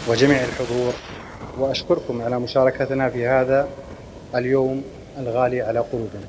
وجميع الحضور، وأشكركم على مشاركتنا في هذا اليوم الغالي على قلوبنا.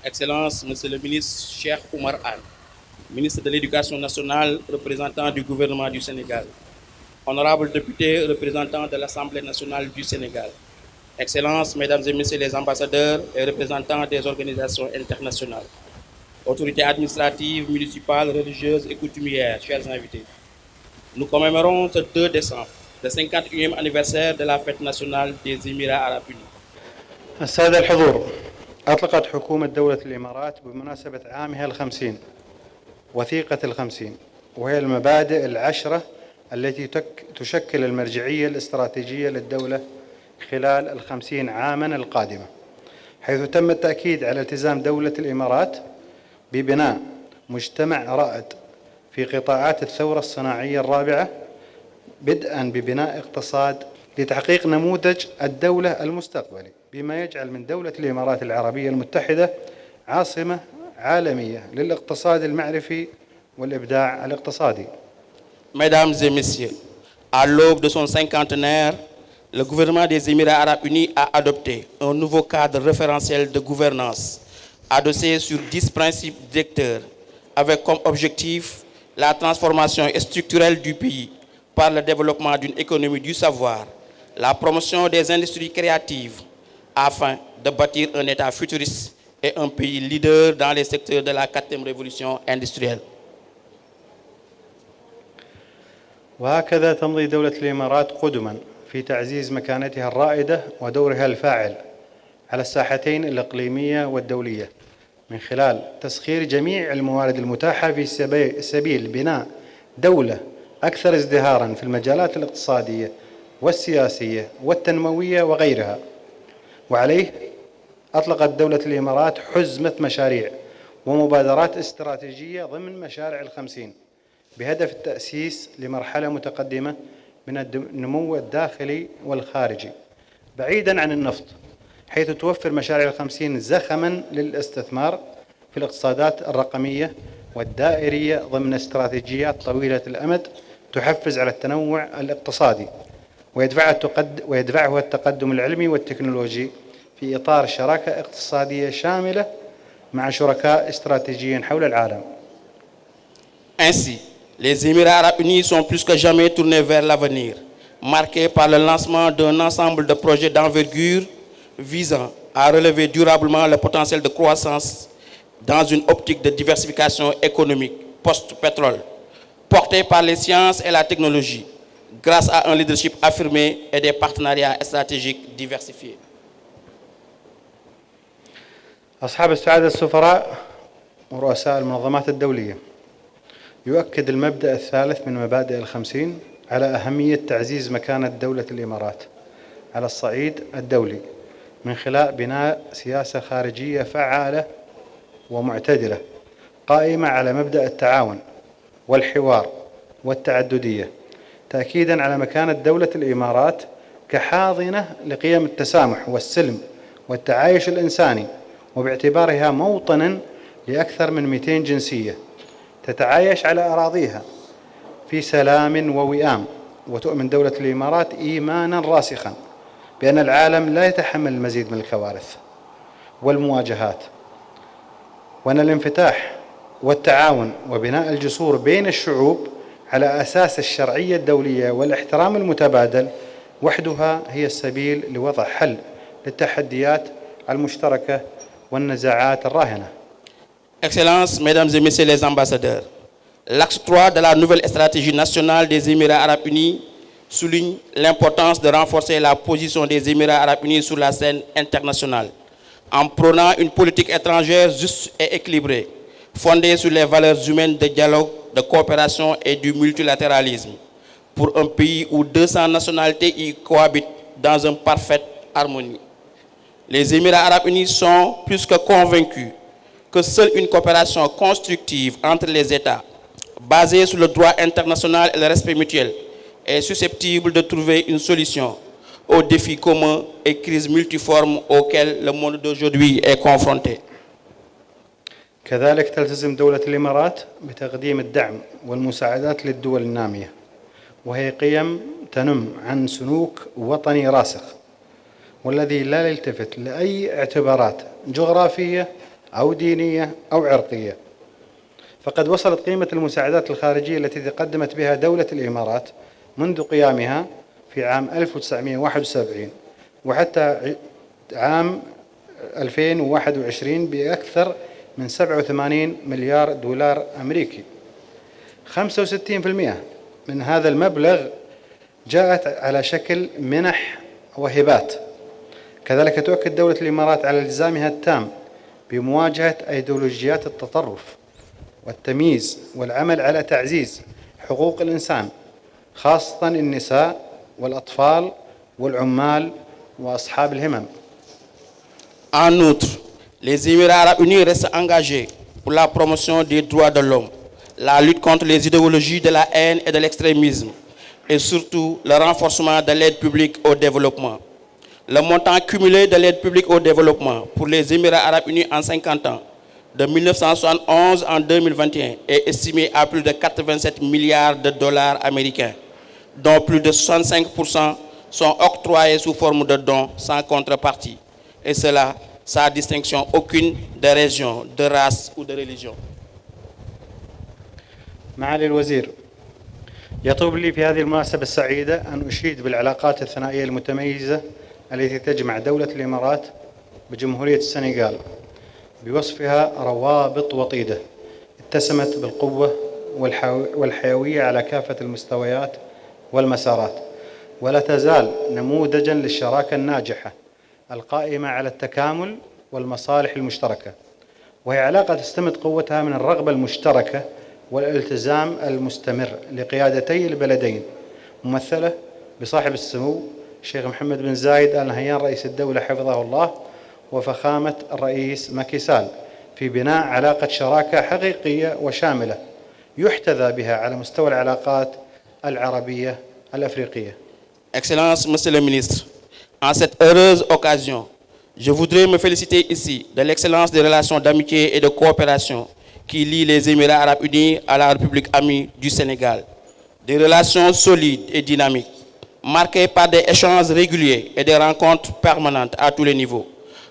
Excellence, Monsieur le ministre Cheikh Oumar Anne, ministre de l'Éducation nationale, représentant du gouvernement du Sénégal, honorables députés, représentants de l'Assemblée nationale du Sénégal, Excellences, Mesdames et Messieurs les ambassadeurs et représentants des organisations internationales, autorités administratives, municipales, religieuses et coutumières, chers invités. Nous commémorons ce 2 décembre, le 51e anniversaire de la fête nationale des Émirats arabes unis. السادة الحضور، أطلقت حكومة دولة الإمارات بمناسبة عامها ال50 وثيقة ال50، وهي المبادئ العشرة التي تشكل المرجعية الاستراتيجية للدولة خلال ال50 عاما القادمة، حيث تم التأكيد على التزام دولة الإمارات ببناء مجتمع رائد في قطاعات الثورة الصناعية الرابعة، بدءا ببناء اقتصاد لتحقيق نموذج الدولة المستقبلي، بما يجعل من دولة الإمارات العربية المتحدة عاصمة عالمية للاقتصاد المعرفي والإبداع الاقتصادي. Mesdames et messieurs, à l'aube de son cinquantenaire, le gouvernement des Émirats arabes unis a adopté un nouveau cadre référentiel de gouvernance adossé sur 10 principes directeurs avec comme objectif la transformation structurelle du pays par le développement d'une économie du savoir, la promotion des industries créatives afin de bâtir un État futuriste et un pays leader dans les secteurs de la 4e révolution industrielle. وهكذا تمضي دولة الإمارات قدما في تعزيز مكانتها الرائدة ودورها الفاعل على الساحتين الإقليمية والدولية، من خلال تسخير جميع الموارد المتاحة في سبيل بناء دولة أكثر ازدهاراً في المجالات الاقتصادية والسياسية والتنموية وغيرها. وعليه أطلقت دولة الإمارات حزمة مشاريع ومبادرات استراتيجية ضمن مشاريع ال50 بهدف التأسيس لمرحلة متقدمة من النمو الداخلي والخارجي بعيداً عن النفط، حيث توفر مشاريع ال50 زخماً للاستثمار في الاقتصادات الرقمية والدائرية ضمن استراتيجيات طويلة الأمد تحفز على التنوع الاقتصادي ويدفعه التقدم العلمي والتكنولوجي في إطار شراكة اقتصادية شاملة مع شركاء استراتيجيين حول العالم. Ainsi, les Émirats arabes unis sont plus que jamais tournés vers l'avenir, marqués par le lancement d'un ensemble de projets d'envergure visant à relever durablement le potentiel de croissance dans une optique de diversification économique post-pétrole, portée par les sciences et la technologie, grâce à un leadership affirmé et des partenariats stratégiques diversifiés. أصحاب السعادة السفراء ورؤساء المنظمات الدولية، يؤكد المبدأ الثالث من مبادئ ال50 على أهمية تعزيز مكانة دولة الإمارات على الصعيد الدولي من خلال بناء سياسة خارجية فعالة ومعتدلة قائمة على مبدأ التعاون والحوار والتعددية، تأكيداً على مكانة دولة الإمارات كحاضنة لقيم التسامح والسلم والتعايش الإنساني، وباعتبارها موطناً لأكثر من 200 جنسية تتعايش على أراضيها في سلام ووئام. وتؤمن دولة الإمارات إيماناً راسخاً بأن العالم لا يتحمل المزيد من الكوارث والمواجهات، وأن الانفتاح والتعاون وبناء الجسور بين الشعوب على أساس الشرعية الدولية والاحترام المتبادل وحدها هي السبيل لوضع حل للتحديات المشتركة والنزاعات الراهنة. Excellences, Mesdames et Messieurs les ambassadeurs, l'axe 3 de la nouvelle stratégie nationale des Émirats arabes unis souligne l'importance de renforcer la position des Émirats arabes unis sur la scène internationale, en prônant une politique étrangère juste et équilibrée, fondée sur les valeurs humaines de dialogue, de coopération et du multilatéralisme, pour un pays où 200 nationalités y cohabitent dans une parfaite harmonie. Les Émirats arabes unis sont plus que convaincus que seule une coopération constructive entre les États, basée sur le droit international et le respect mutuel, est susceptible de trouver une solution aux défis communs et crises multiformes auxquels le monde d'aujourd'hui est confronté. كذلك تلتزم دولة الإمارات بتقديم الدعم والمساعدات للدول النامية، وهي قيم تنم عن سلوك وطني راسخ، والذي لا يلتفت لأي اعتبارات جغرافية أو دينية أو عرقية. فقد وصلت قيمة المساعدات الخارجية التي تقدمت بها دولة الإمارات منذ قيامها في عام 1971 وحتى عام 2021 بأكثر من 87 مليار دولار أمريكي. 65% من هذا المبلغ جاءت على شكل منح وهبات. كذلك تؤكد دولة الإمارات على التزامها التام بمواجهة أيديولوجيات التطرف والتمييز والعمل على تعزيز حقوق الإنسان، خاصة النساء والأطفال والعمال وأصحاب الهمم. En outre, les Émirats arabes unis restent engagés pour la promotion des droits de l'homme, la lutte contre les idéologies de la haine et de l'extrémisme, et surtout le renforcement de l'aide publique au développement. Le montant cumulé de l'aide publique au développement pour les Émirats arabes unis en 50 ans, de 1971 en 2021, est estimé à plus de 87 milliards de dollars américains, dont plus de 65% sont octroyés sous forme de dons sans contrepartie. Et cela sans distinction aucune de région, de race ou de religion. معالي الوزير، يطيب لي في هذه المناسبة السعيدة أن أشيد بالعلاقات الثنائية المتميزة التي تجمع دولة الإمارات بجمهورية السنغال بوصفها روابط وطيدة اتسمت بالقوة والحيوية على كافة المستويات والمسارات، ولا تزال نموذجاً للشراكة الناجحة القائمة على التكامل والمصالح المشتركة، وهي علاقة تستمد قوتها من الرغبة المشتركة والالتزام المستمر لقيادتي البلدين، ممثلة بصاحب السمو الشيخ محمد بن زايد آل نهيان رئيس الدولة حفظه الله، وفخامة الرئيس ماكي سال، في بناء علاقة شراكة حقيقية وشاملة يحتذى بها على مستوى العلاقات العربية الأفريقية. Excellences, Monsieur le Ministre, en cette heureuse occasion, je voudrais me féliciter ici de l'excellence des relations d'amitié et de coopération qui lient les Émirats arabes unis à la République amie du Sénégal. Des relations solides et dynamiques, marquées par des échanges réguliers et des rencontres permanentes à tous les niveaux,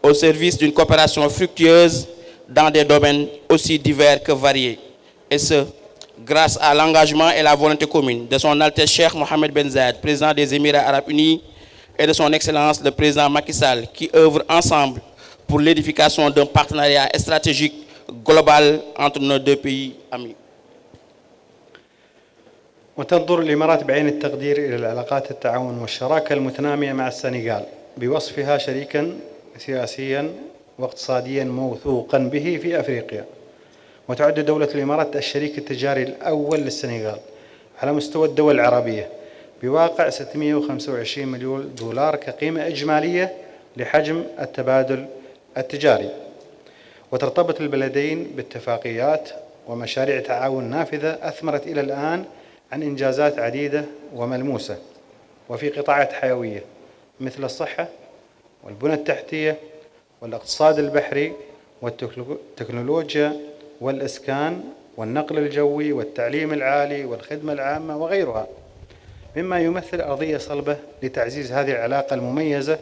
au service d'une coopération fructueuse dans des domaines aussi divers que variés. Et ce, grâce à l'engagement et la volonté commune de son Altesse Cheikh Mohammed Ben Zayed, président des Émirats arabes unis, et de son Excellence le président Macky Sall, qui œuvrent ensemble pour l'édification d'un partenariat stratégique global entre nos deux pays amis. وتنظر الإمارات بعين التقدير إلى العلاقات التعاون والشراكة المتنامية مع السنغال بوصفها شريكاً سياسياً واقتصادياً موثوقاً به في أفريقيا، وتعد دولة الإمارات الشريك التجاري الأول للسنغال على مستوى الدول العربية بواقع 625 مليون دولار كقيمة إجمالية لحجم التبادل التجاري. وترتبط البلدين باتفاقيات ومشاريع تعاون نافذة أثمرت إلى الآن عن إنجازات عديدة وملموسة، وفي قطاعات حيوية مثل الصحة والبنى التحتية والاقتصاد البحري والتكنولوجيا والإسكان والنقل الجوي والتعليم العالي والخدمة العامة وغيرها، مما يمثل أرضية صلبة لتعزيز هذه العلاقة المميزة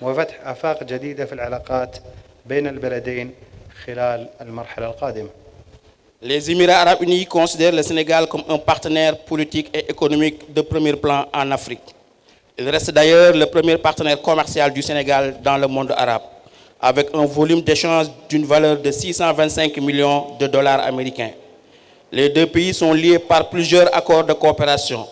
وفتح آفاق جديدة في العلاقات بين البلدين خلال المرحلة القادمة. Les Émirats arabes unis considèrent le Sénégal comme un partenaire politique et économique de premier plan en Afrique. Il reste d'ailleurs le premier partenaire commercial du Sénégal dans le monde arabe, avec un volume d'échange d'une valeur de 625 millions de dollars américains. Les deux pays sont liés par plusieurs accords de coopération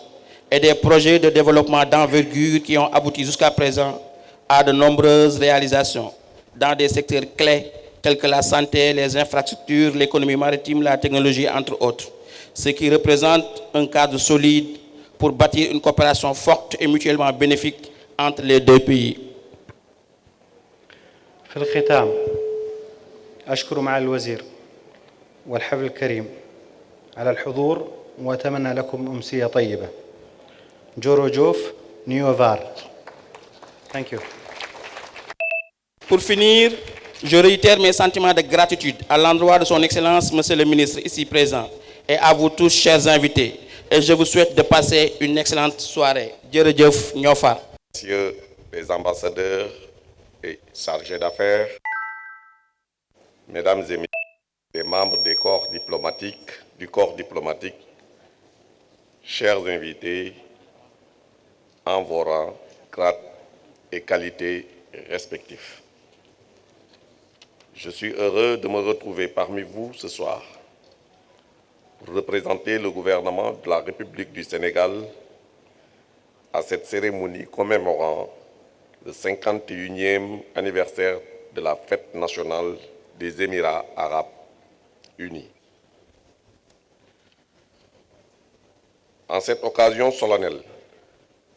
et des projets de développement d'envergure qui ont abouti jusqu'à présent à de nombreuses réalisations dans des secteurs clés tels que la santé, les infrastructures, l'économie maritime, la technologie, entre autres, ce qui représente un cadre solide pour bâtir une coopération forte et mutuellement bénéfique entre les deux pays. في الختام أشكر معالي الوزير والحفل الكريم على الحضور وأتمنى لكم أمسية طيبة. جورو جوف نيوفار. Thank you. Pour finir, Je réitère mes sentiments de gratitude à l'endroit de son Excellence, Monsieur le ministre, ici présent, et à vous tous, chers invités. Et je vous souhaite de passer une excellente soirée. Djeredjeuf Nyofa. Messieurs les ambassadeurs et chargés d'affaires, Mesdames et Messieurs les membres du corps diplomatique, chers invités, en vos rangs, grades et qualités respectifs. Je suis heureux de me retrouver parmi vous ce soir pour représenter le gouvernement de la République du Sénégal à cette cérémonie commémorant le 51e anniversaire de la fête nationale des Émirats arabes unis. En cette occasion solennelle,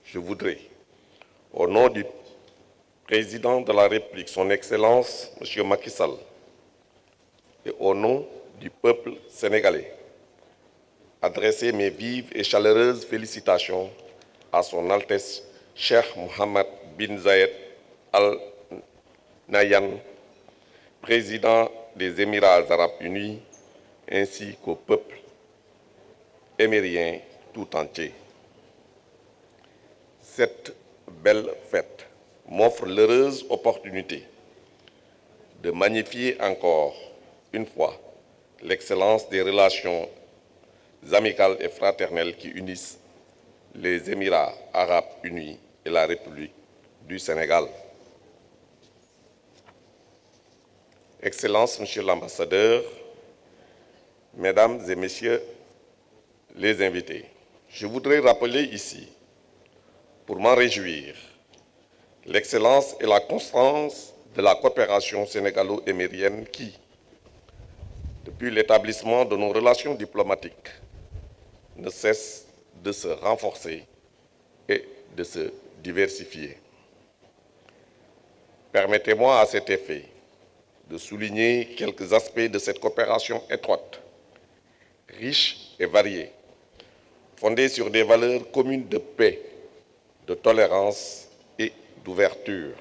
je voudrais, au nom du Président de la République, son Excellence, M. Macky Sall, et au nom du peuple sénégalais, adresser mes vives et chaleureuses félicitations à son Altesse Cheikh Mohammed bin Zayed Al Nahyan, président des Émirats arabes unis, ainsi qu'au peuple émirien tout entier. Cette belle fête m'offre l'heureuse opportunité de magnifier encore une fois l'excellence des relations amicales et fraternelles qui unissent les Émirats arabes unis et la République du Sénégal. Excellences, Monsieur l'ambassadeur, Mesdames et Messieurs les invités, je voudrais rappeler ici, pour m'en réjouir, l'excellence et la constance de la coopération sénégalo-émirienne qui, depuis l'établissement de nos relations diplomatiques, ne cesse de se renforcer et de se diversifier. Permettez-moi à cet effet de souligner quelques aspects de cette coopération étroite, riche et variée, fondée sur des valeurs communes de paix, de tolérance et d'ouverture.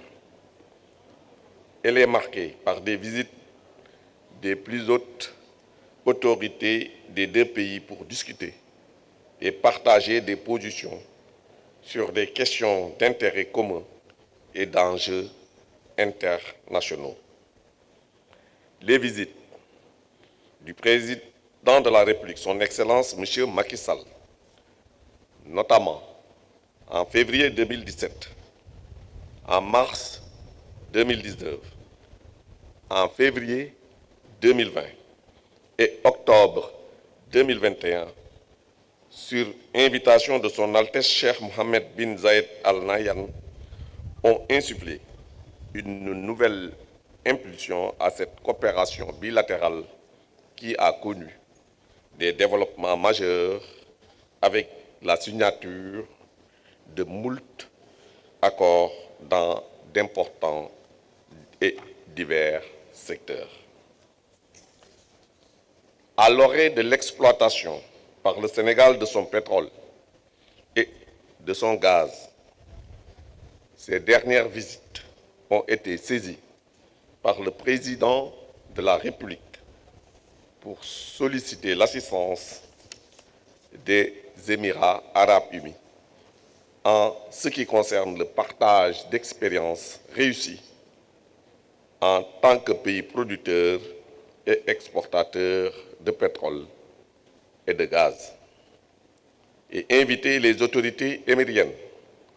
Elle est marquée par des visites des plus hautes autorités des deux pays pour discuter et partager des positions sur des questions d'intérêt commun et d'enjeux internationaux. Les visites du président de la République, son Excellence M. Macky Sall, notamment en février 2017, en mars 2019, en février 2020 et octobre 2021, sur invitation de son Altesse Cheikh Mohammed bin Zayed Al Nahyan, ont insufflé une nouvelle impulsion à cette coopération bilatérale qui a connu des développements majeurs avec la signature de moult accords dans d'importants et divers secteurs. À l'orée de l'exploitation par le Sénégal de son pétrole et de son gaz, ces dernières visites ont été saisies par le président de la République pour solliciter l'assistance des Émirats arabes unis en ce qui concerne le partage d'expériences réussies en tant que pays producteur et exportateur de pétrole et de gaz, et inviter les autorités émiriennes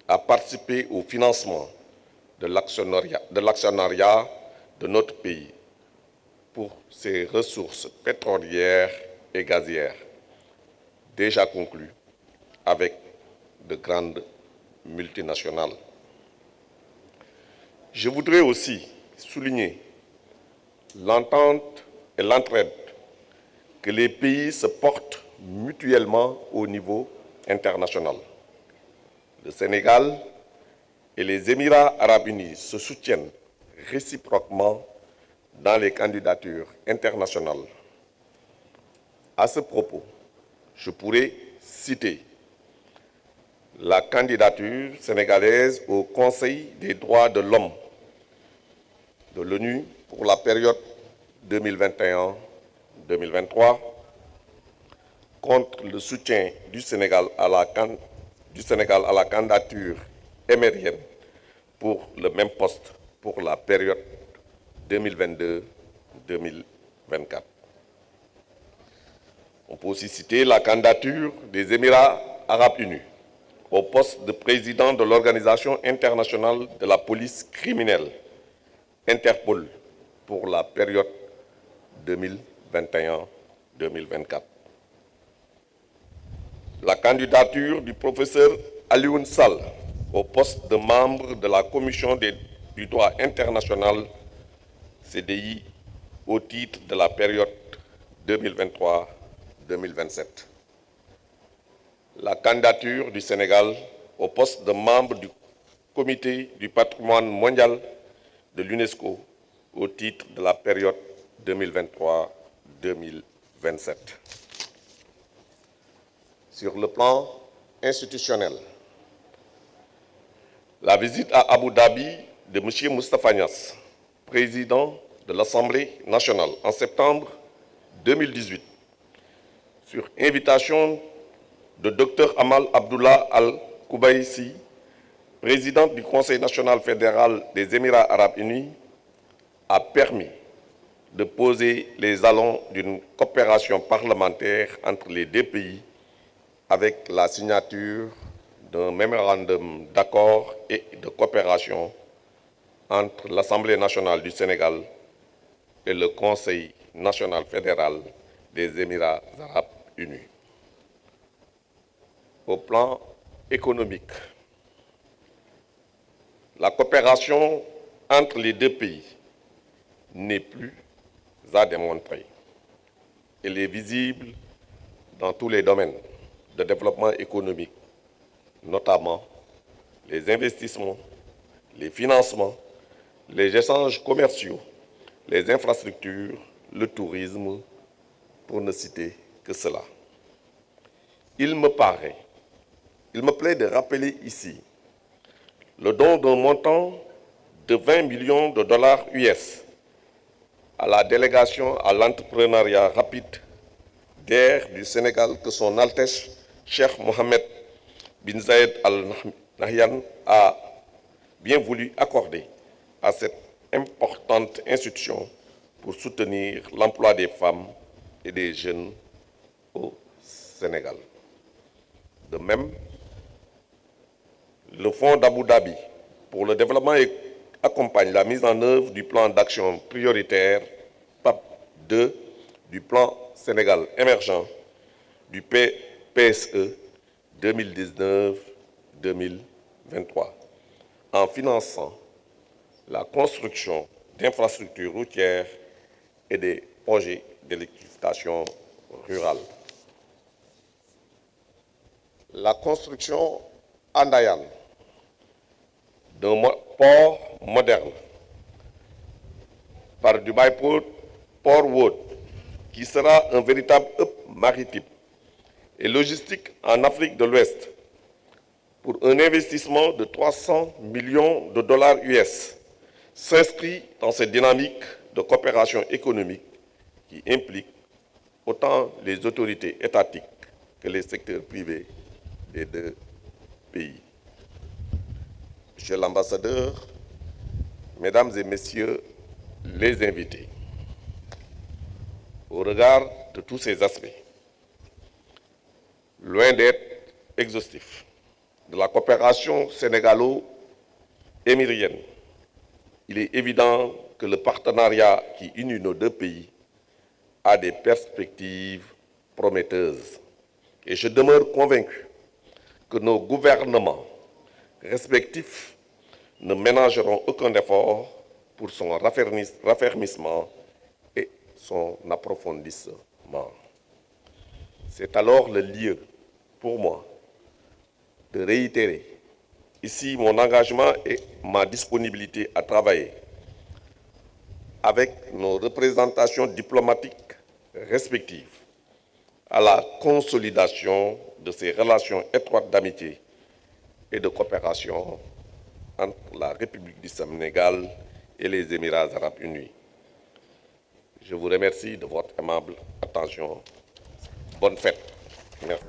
à participer au financement de l'actionnariat de notre pays pour ses ressources pétrolières et gazières, déjà conclues avec de grandes multinationales. Je voudrais aussi souligner l'entente et l'entraide que les pays se portent mutuellement au niveau international. Le Sénégal et les Émirats arabes unis se soutiennent réciproquement dans les candidatures internationales. À ce propos, je pourrais citer la candidature sénégalaise au Conseil des droits de l'homme de l'ONU pour la période 2021-2023 contre le soutien du Sénégal à la candidature émérienne pour le même poste pour la période 2022-2024. On peut aussi citer la candidature des Émirats arabes unis au poste de président de l'Organisation internationale de la police criminelle, Interpol, pour la période 2021-2024. La candidature du professeur Alioune Sall au poste de membre de la Commission du droit international CDI au titre de la période 2023-2027. La candidature du Sénégal au poste de membre du Comité du patrimoine mondial de l'UNESCO au titre de la période 2023-2027. Sur le plan institutionnel, la visite à Abu Dhabi de M. Moustapha Niasse, président de l'Assemblée nationale en septembre 2018, sur invitation de Dr Amal Abdullah Al-Koubaïsi, président du Conseil national fédéral des Émirats arabes unis, a permis de poser les jalons d'une coopération parlementaire entre les deux pays avec la signature d'un mémorandum d'accord et de coopération entre l'Assemblée nationale du Sénégal et le Conseil national fédéral des Émirats arabes unis. Au plan économique, la coopération entre les deux pays n'est plus à démontrer. Elle est visible dans tous les domaines de développement économique, notamment les investissements, les financements, les échanges commerciaux, les infrastructures, le tourisme, pour ne citer que cela. Il me plaît de rappeler ici le don d'un montant de 20 millions de dollars US à la délégation à l'entrepreneuriat rapide d'Air du Sénégal que son Altesse Cheikh Mohammed bin Zayed Al Nahyan a bien voulu accorder à cette importante institution pour soutenir l'emploi des femmes et des jeunes au Sénégal. De même, le Fonds d'Abu Dhabi pour le développement accompagne la mise en œuvre du plan d'action prioritaire PAP 2, du plan Sénégal émergent, du PSE 2019-2023, en finançant la construction d'infrastructures routières et des projets d'électrification rurale. La construction à Ndayan d'un port moderne par Dubai Port World, qui sera un véritable hub maritime et logistique en Afrique de l'Ouest pour un investissement de 300 millions de dollars US, s'inscrit dans cette dynamique de coopération économique qui implique autant les autorités étatiques que les secteurs privés des deux pays. Monsieur l'ambassadeur, mesdames et messieurs les invités, au regard de tous ces aspects, loin d'être exhaustif, de la coopération sénégalo-émirienne, il est évident que le partenariat qui unit nos deux pays a des perspectives prometteuses. Et je demeure convaincu que nos gouvernements respectifs ne ménageront aucun effort pour son raffermissement et son approfondissement. C'est alors le lieu, pour moi, de réitérer ici mon engagement et ma disponibilité à travailler avec nos représentations diplomatiques respectives à la consolidation de ces relations étroites d'amitié et de coopération entre la République du Sénégal et les Émirats arabes unis, Je vous remercie de votre aimable attention. Bonne fête. Merci.